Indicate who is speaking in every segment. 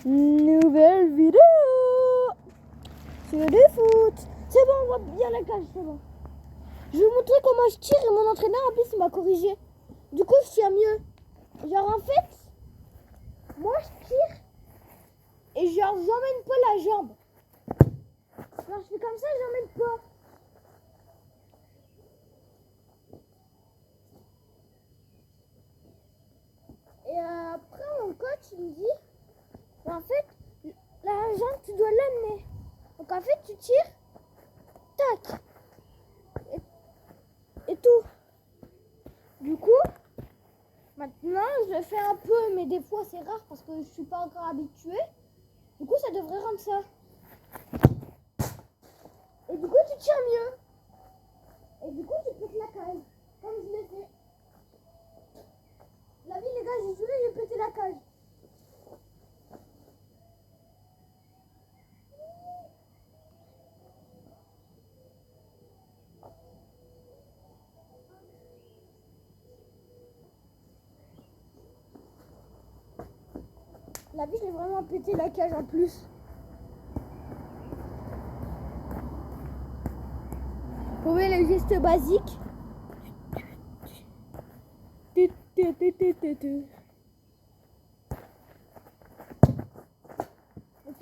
Speaker 1: Nouvelle vidéo sur le foot. C'est bon, on voit bien la cage, c'est bon. Je vais vous montrer comment je tire et mon entraîneur en plus il m'a corrigé. Du coup je tire mieux. Genre en fait, moi je tire et genre j'emmène pas la jambe. Quand je fais comme ça, j'emmène pas. Et après mon coach il me dit, en fait, la jambe tu dois l'amener. Donc en fait tu tires, tac, et tout. Du coup, maintenant je le fais un peu, mais des fois c'est rare parce que je suis pas encore habituée. Du coup ça devrait rendre ça. Et du coup tu tires mieux. Et du coup tu pètes la cage, comme je l'ai fait. La vie les gars, j'ai joué, j'ai pété la cage. La vie, j'ai vraiment pété la cage en plus. Vous voyez le geste basique. Et tu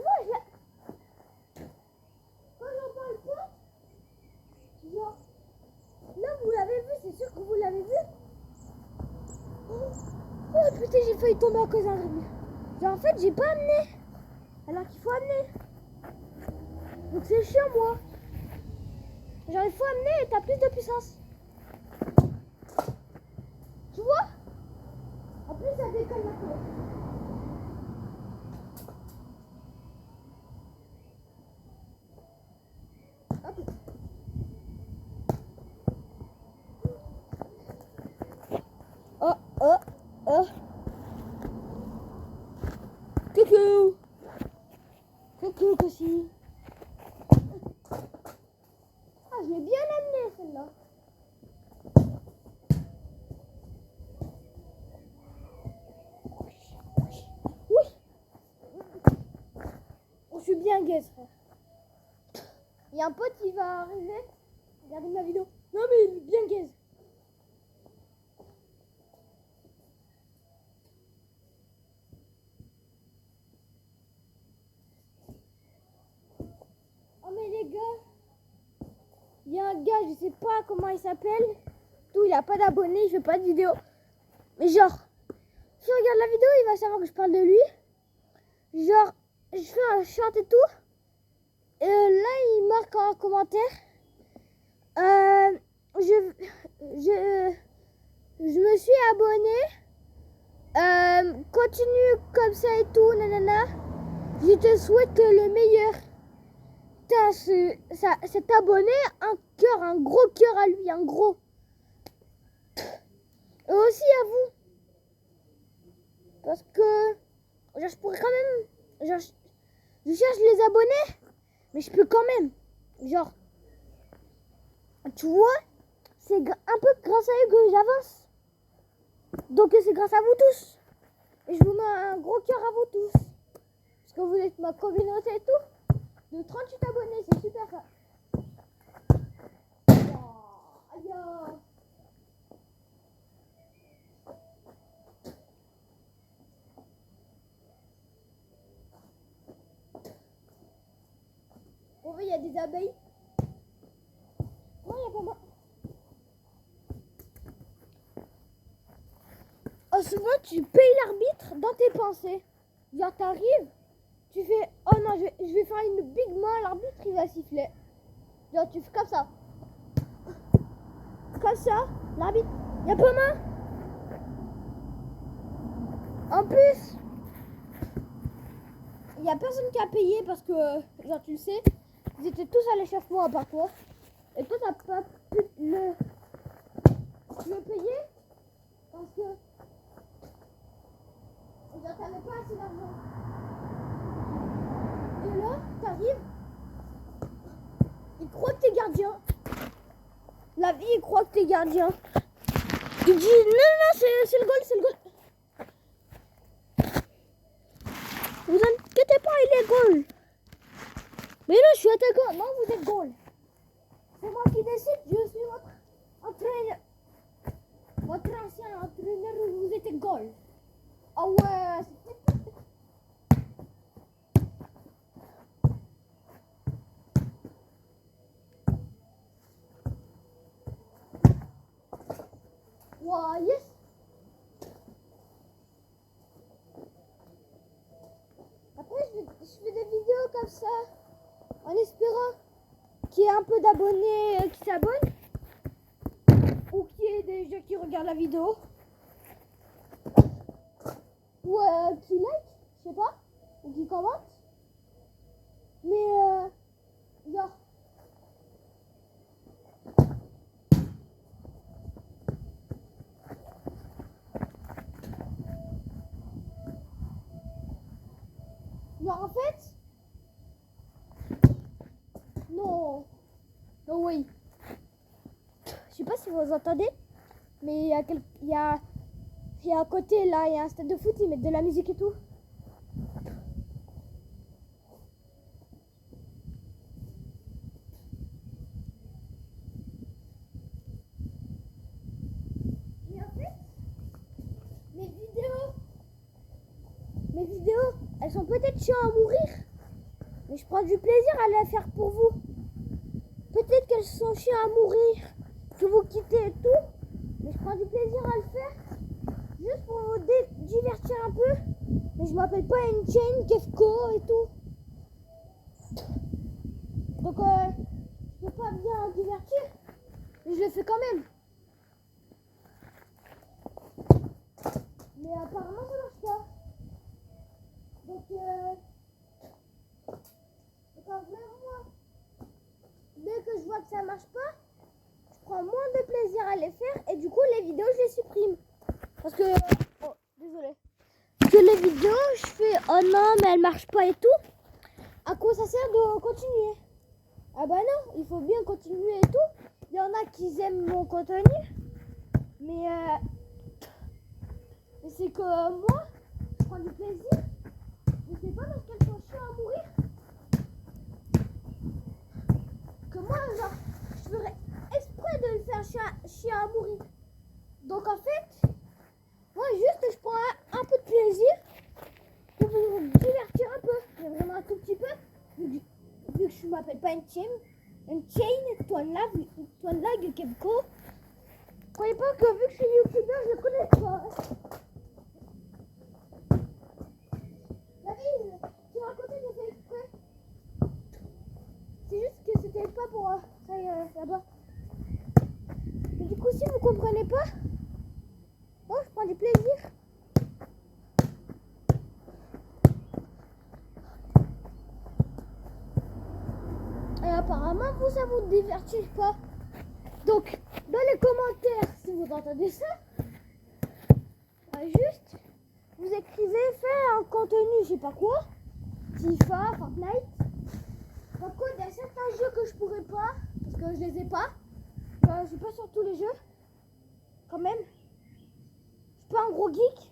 Speaker 1: vois, quand j'en parle pas, genre, là vous l'avez vu, c'est sûr que vous l'avez vu. Oh putain, j'ai failli tomber à cause d'un dribble. Genre en fait, j'ai pas amené. Alors qu'il faut amener. Donc c'est chiant moi. Genre il faut amener et t'as plus de puissance. Tu vois? En plus ça décolle la tête. Hop. Oh, oh, oh. Coucou. Coucou, Cossi. Ah, je l'ai bien amené celle-là. Oui. Oh, je suis bien gaze, frère. Il y a un pote qui va arriver. Regardez ma vidéo. Non, mais il est bien gaze. Oh, mais les gars. Il y a un gars, je sais pas comment il s'appelle. Tout, il a pas d'abonnés, il fait pas de vidéo. Mais genre, si on regarde la vidéo, il va savoir que je parle de lui. Genre, je fais un chante et tout. Et là, il marque en commentaire. Je me suis abonné. Continue comme ça et tout, nanana. Je te souhaite le meilleur. Cet abonné, un cœur, un gros cœur à lui, un gros. Et aussi à vous. Parce que, genre, je pourrais quand même, genre, je cherche les abonnés, mais je peux quand même. Genre, tu vois, c'est un peu grâce à eux que j'avance. Donc c'est grâce à vous tous. Et je vous mets un gros cœur à vous tous. Parce que vous êtes ma communauté et tout. De 38 abonnés, c'est super ça. Aïe. Bon, il y a des abeilles. Non, il n'y a pas moi. Oh, souvent, tu payes l'arbitre dans tes pensées. Genre, t'arrives, tu fais, oh non, je vais faire une big main, l'arbitre, il va siffler. Genre, tu fais comme ça. Comme ça, l'arbitre, il n'y a pas main. En plus, il n'y a personne qui a payé parce que, genre, tu le sais, ils étaient tous à l'échauffement à part toi. Et toi, t'as pas pu le payer parce que, genre, t'avais pas assez d'argent. Et là, t'arrives, ils croient que t'es gardien. La vie, ils croient que t'es gardien. Ils disent, non, c'est le goal, c'est le goal. Vous donne êtes goal. Mais non, je suis attaquant. Non, vous êtes goal. C'est moi qui décide. Je suis votre entraîneur. Votre ancien entraîneur, vous êtes goal. Ah ouais. Wow, yes. Après, je fais des vidéos comme ça, en espérant qu'il y ait un peu d'abonnés qui s'abonnent, ou qu'il y ait des gens qui regardent la vidéo, ou qui like, je sais pas, ou qui commentent. Mais, genre, en fait, non, oui. Je sais pas si vous entendez, mais il y a à côté là, il y a un stade de foot, ils mettent de la musique et tout. Mais en fait, mes vidéos, elles sont peut-être chiantes à mourir, mais je prends du plaisir à les faire pour vous. Peut-être qu'elles sont chiantes à mourir, que vous quittez et tout, mais je prends du plaisir à le faire, juste pour vous divertir un peu. Mais je m'appelle pas Enchain, Kefko et tout. Donc je peux pas bien divertir, mais je le fais quand même. Mais apparemment ça marche pas. Donc vraiment, dès que je vois que ça marche pas, je prends moins de plaisir à les faire et du coup les vidéos je les supprime. Parce que, oh désolé, que les vidéos je fais oh non mais elles marchent pas et tout. À quoi ça sert de continuer? Ah bah non, il faut bien continuer et tout. Il y en a qui aiment mon contenu, mais c'est que moi, je prends du plaisir. Mais c'est pas parce qu'elles sont chiantes à mourir que moi, genre, je ferais exprès de le faire chiant à mourir. Donc en fait, moi juste je prends un peu de plaisir pour vous divertir un peu, mais vraiment un tout petit peu, vu que je m'appelle pas une chain, toi lag, Kevko. Croyez pas que vu que je suis youtubeur, je le connais pas. David, tu m'as raconté que j'ai fait exprès. C'est juste que c'était pas pour ça là-bas. Mais du coup, si vous comprenez pas, moi je prends du plaisir. Et apparemment, vous, ça vous divertit pas. Donc, dans les commentaires, si vous entendez ça, juste, vous écrivez faire un contenu, je sais pas quoi, FIFA, Fortnite. Par contre, il y a certains jeux que je pourrais pas, parce que je les ai pas. Je suis pas sur tous les jeux, quand même. Je suis pas un gros geek,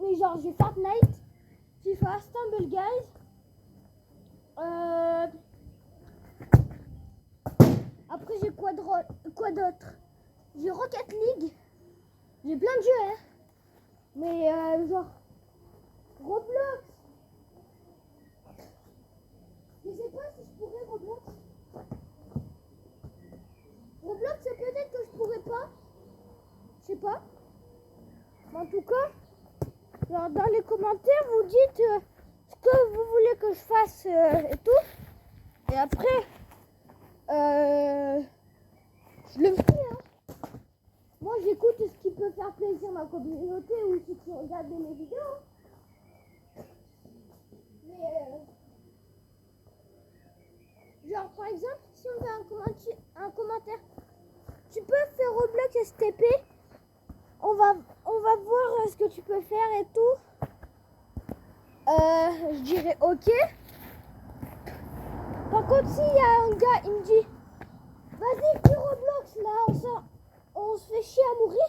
Speaker 1: mais genre j'ai Fortnite, FIFA, Stumble Guys. Après j'ai quoi d'autre? J'ai Rocket League. J'ai plein de jeux, hein. Mais genre Roblox. Je sais pas si je pourrais Roblox. Roblox, c'est peut-être que je pourrais pas. Je sais pas. Mais en tout cas, genre dans les commentaires, vous dites ce que vous voulez que je fasse et tout. Et après, je le fais. Hein. Moi, j'écoute ce qui peut faire plaisir à ma communauté ou ceux qui regardent mes vidéos. Mais, genre, par exemple, si on fait un commentaire, tu peux faire Roblox STP. On va voir ce que tu peux faire et tout. Je dirais ok. Par contre, s'il y a un gars, il me dit vas-y, fais Roblox là, on se fait chier à mourir.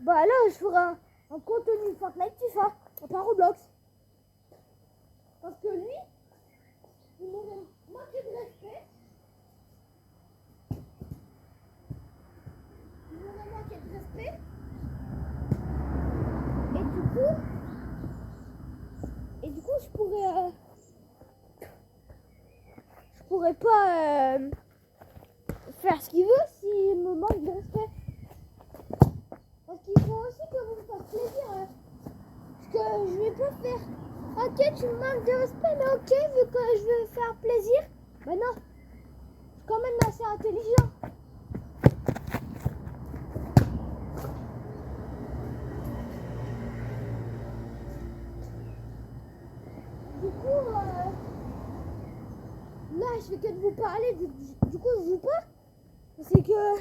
Speaker 1: Bah là, je ferai un contenu Fortnite FIFA, pas Roblox. Parce que lui, je pourrais pas faire ce qu'il veut s'il me manque de respect. Parce qu'il faut aussi que vous me fassiez plaisir. Ce que je vais pas faire. Ok, tu me manques de respect, mais ok, vu que je veux faire plaisir, ben non, je suis quand même assez intelligent. Du coup, là, je fais que de vous parler, du coup, je joue pas. C'est que,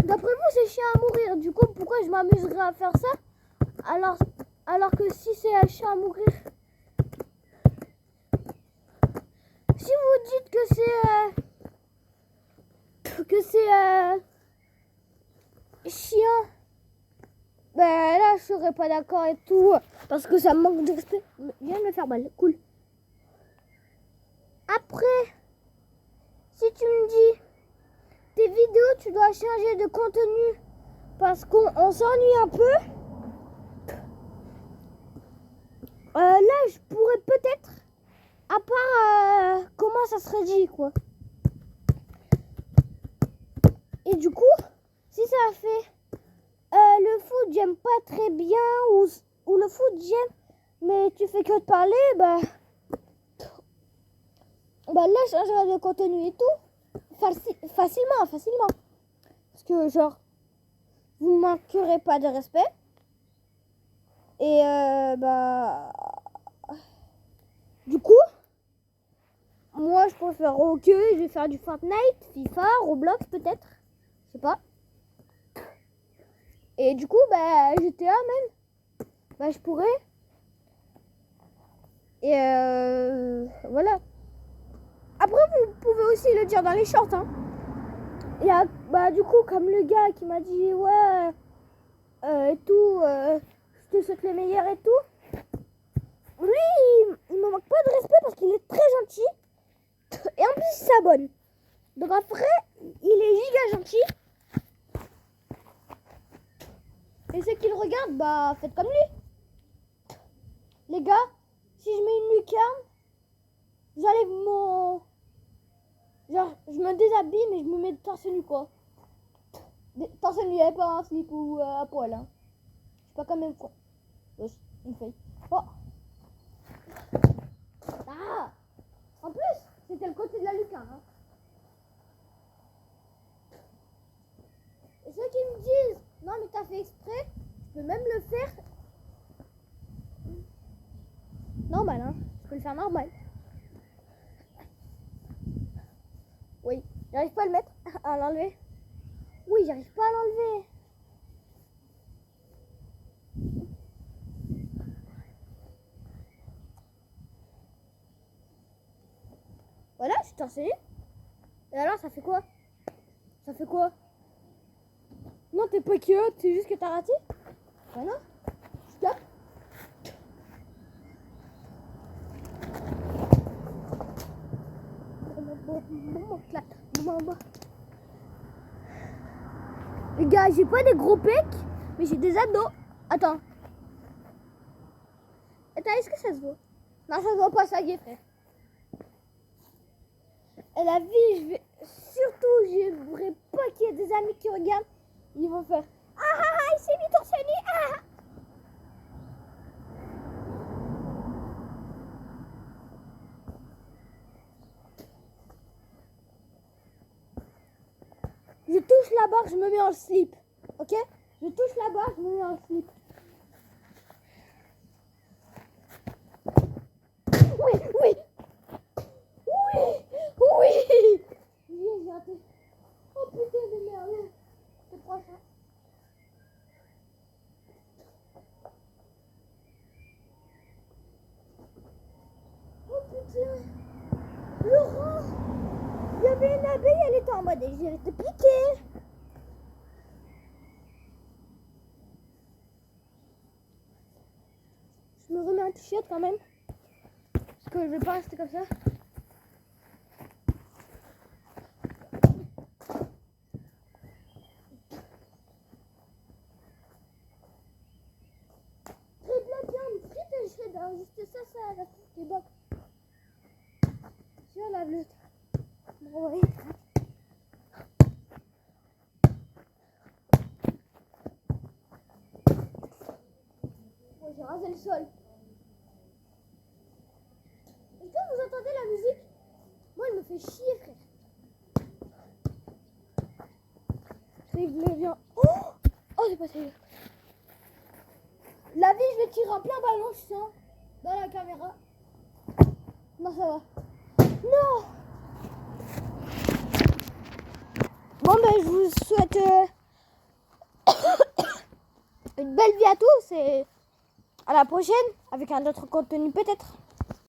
Speaker 1: d'après vous, c'est chiant à mourir. Du coup, pourquoi je m'amuserais à faire ça alors que si c'est chiant à mourir. Si vous dites que c'est chiant, ben là je serais pas d'accord et tout parce que ça me manque de respect. Viens de me faire mal, cool. Après, si tu me dis tes vidéos tu dois changer de contenu parce qu'on s'ennuie un peu, là je pourrais peut-être, à part comment ça serait dit quoi. Et du coup, si ça fait le foot j'aime pas très bien ou le foot j'aime mais tu fais que de parler, bah là je changerai de contenu et tout facilement parce que genre vous manquerez pas de respect et du coup moi je préfère ok je vais faire du Fortnite, FIFA, Roblox peut-être, je sais pas. Et du coup GTA même je pourrais et voilà. Après vous pouvez aussi le dire dans les shorts hein. Il y a du coup comme le gars qui m'a dit ouais et tout je te souhaite le meilleur et tout. Lui il me manque pas de respect parce qu'il est très gentil et en plus il s'abonne. Donc après il est giga gentil. Et ceux qui le regardent faites comme lui. Les gars, si je mets une lucarne, j'enlève mon... Genre, je me déshabille, mais je me mets torse nu, quoi. Torse nu, pas un slip ou à poil, hein. Je suis pas quand même con. Wesh, une feuille. Oh. Ah. En plus, c'était le côté de la lucarne, hein. Et ceux qui me disent, non mais t'as fait exprès, je peux même le faire normal, hein. Je peux le faire normal. Oui, j'arrive pas à le mettre, à l'enlever. Oui, j'arrive pas à l'enlever. Voilà, je suis torse nu. Et alors, ça fait quoi? Ça fait quoi? Non, t'es pas cute, c'est juste que t'as raté. Voilà. Stop. Les gars, j'ai pas des gros pecs, mais j'ai des abdos. Attends. Attends, est-ce que ça se voit? Non, ça se voit pas, ça y est, frère. Et la vie, je vais... Surtout, j'aimerais pas qu'il y ait des amis qui regardent. Ils vont faire... Ah, il s'est mis torse nu. Ah. Je touche la barre, je me mets en slip. Ok? Je touche la barre, je me mets en slip. Oui, oui. Oui, oui. J'ai raté. Oh putain de merde. C'est quoi ça? Oh putain. Laurent. Il y avait une abeille, elle était en mode, je vais te piquer. Je me remets un t-shirt quand même. Parce que je vais pas rester comme ça. Très de la viande frite ça, la petite qui boque. Tu vois la bleue. Bon, oui. Bon, j'ai rasé le sol. Est-ce que vous entendez la musique? Moi, elle me fait chier, frère. Je viens. Oh, c'est pas sérieux. La vie, je le tire en plein ballon, je sens. Dans la caméra. Non, ça va. Non. Bon, ben, je vous souhaite une belle vie à tous et à la prochaine avec un autre contenu peut-être.